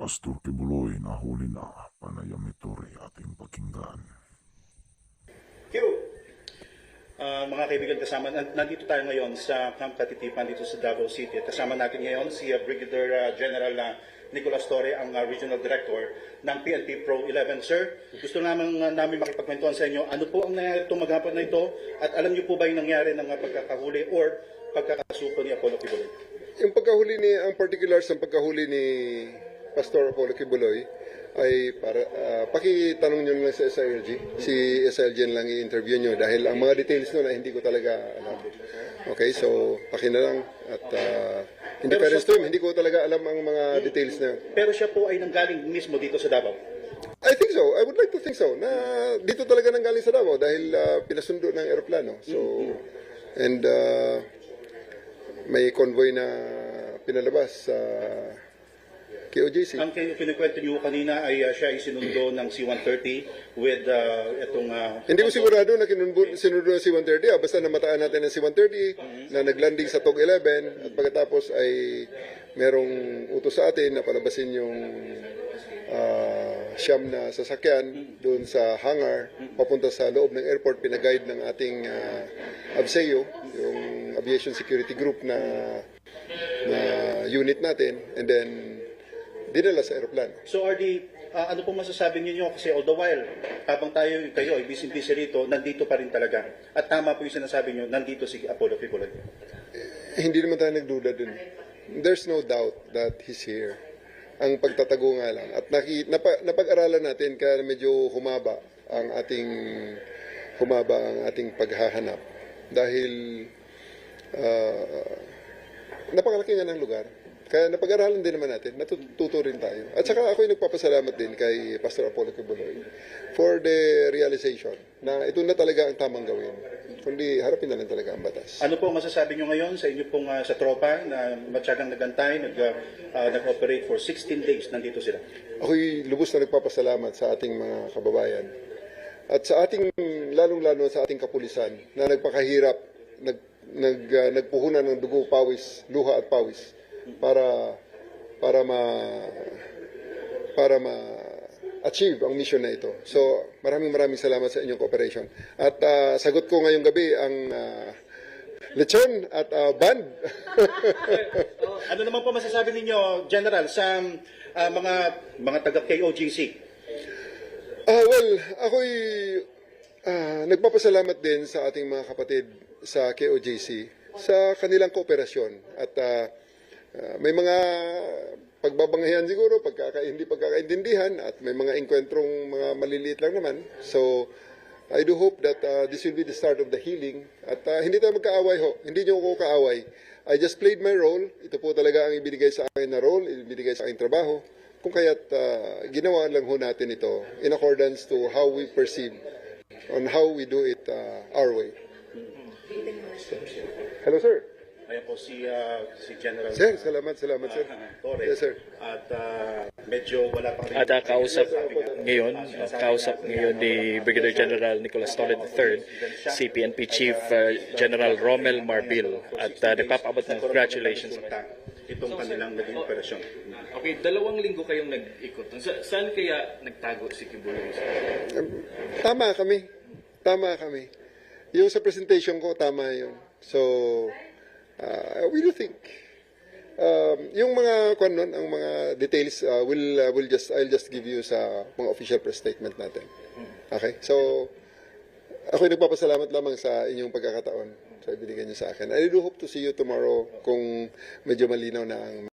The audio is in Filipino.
Pastor Kibuloy nahuli na, panayam ito ating pakinggan. Q, mga kaibigan kasama, nandito tayo ngayon sa Camp Katitipan dito sa Davao City. Kasama natin ngayon si Brigadier General Nicolas Torre, ang Regional Director ng PNP Pro 11. Sir, gusto namin makipagkwentuhan sa inyo, ano po ang nangyari itong maghapon na ito at alam niyo po ba yung nangyari ng pagkakahuli or pagkakasuko ni Apollo Kibuloy? Yung pagkahuli ni, ang particulars ng pagkahuli ni Pastor Apollo Kibuloy ay para pakitanong nyo lang sa SILG. Si SILG lang i-interview nyo dahil ang mga details nun ay hindi ko talaga alam. Okay, so pakina lang at hindi parents to him, hindi ko talaga alam ang mga details na yun. Pero siya po ay nanggaling mismo dito sa Davao? I think so. I would like to think so. Na dito talaga nanggaling sa Davao dahil pinasundo ng eroplano. So, and may convoy na pinalabas sa KOJC. Ang kinikwento niyo kanina ay siya ay sinundo ng C-130 with itong... Hindi ko sigurado na sinundo ng C-130. Basta namataan natin ng C-130 na naglanding sa TOG 11 at pagkatapos ay merong utos sa atin na palabasin yung siyam na sasakyan doon sa hangar papunta sa loob ng airport. Pinaguide ng ating ABSEO, yung Aviation Security Group na unit natin, and then dinala sa aeroplano. So RD, ano po masasabi niyo kasi all the while, habang kayo ay busy-busy rito, nandito pa rin talaga. At tama po yung sinasabi niyo, nandito si Apollo Kibuloy. Hindi naman tayo nagduda dun. There's no doubt that he's here. Ang pagtatago nga lang. At napag-aralan natin kaya medyo humaba ang ating paghahanap. Dahil napakalaki nga ng lugar. Kaya napag-aralan din naman natin, natututo rin tayo. At saka ako'y nagpapasalamat din kay Pastor Apollo Kibuloy for the realization na ito na talaga ang tamang gawin. Kundi harapin na lang talaga ang batas. Ano po masasabi niyo ngayon sa inyo pong sa tropa na matyagang nagantay, nag-operate for 16 days, nandito sila? Ako'y lubos na nagpapasalamat sa ating mga kababayan. At sa ating, lalong-lalo sa ating kapulisan na nagpakahirap, nagpuhunan ng dugo, pawis, luha at pawis para ma-achieve ang mission na ito. So, maraming salamat sa inyong cooperation. At sagot ko ngayong gabi ang lechon at band. Ano naman po masasabi ninyo, General, sa mga taga-KOGC? Well, ako'y nagpapasalamat din sa ating mga kapatid sa KOJC sa kanilang kooperasyon. At may mga pagbabanghayan siguro, hindi pagkakaintindihan, at may mga engkwentrong mga maliliit lang naman. So, I do hope that this will be the start of the healing. At hindi tayo magkaaway ho. Hindi niyo ako kaaway. I just played my role. Ito po talaga ang ibinigay sa akin na role, ibinigay sa aking trabaho. Kung kaya't ginawa lang ho natin ito in accordance to how we perceive on how we do it our way. So, hello, sir. Ayan po si General. Sir, salamat sir. Torre. Yes, sir. At medyo wala pang rin. At kausap ngayon ni Brigadier General Nicolas Torre III, si PNP Chief General Romel Marbil, at nagpapaabot ng congratulations. Itong kanilang naging operasyon. Okay, 2 linggo kayong nag-ikot. Saan kaya nagtago si Kibuloy? Tama kami. Yung sa presentation ko, tama yun. So, we do think. Yung mga ang mga details I'll just give you sa mga official press statement natin. Okay? So, ako'y nagpapasalamat lamang sa inyong pagkakataon sa ibinigay niyo sa akin. I do hope to see you tomorrow kung medyo malinaw na ang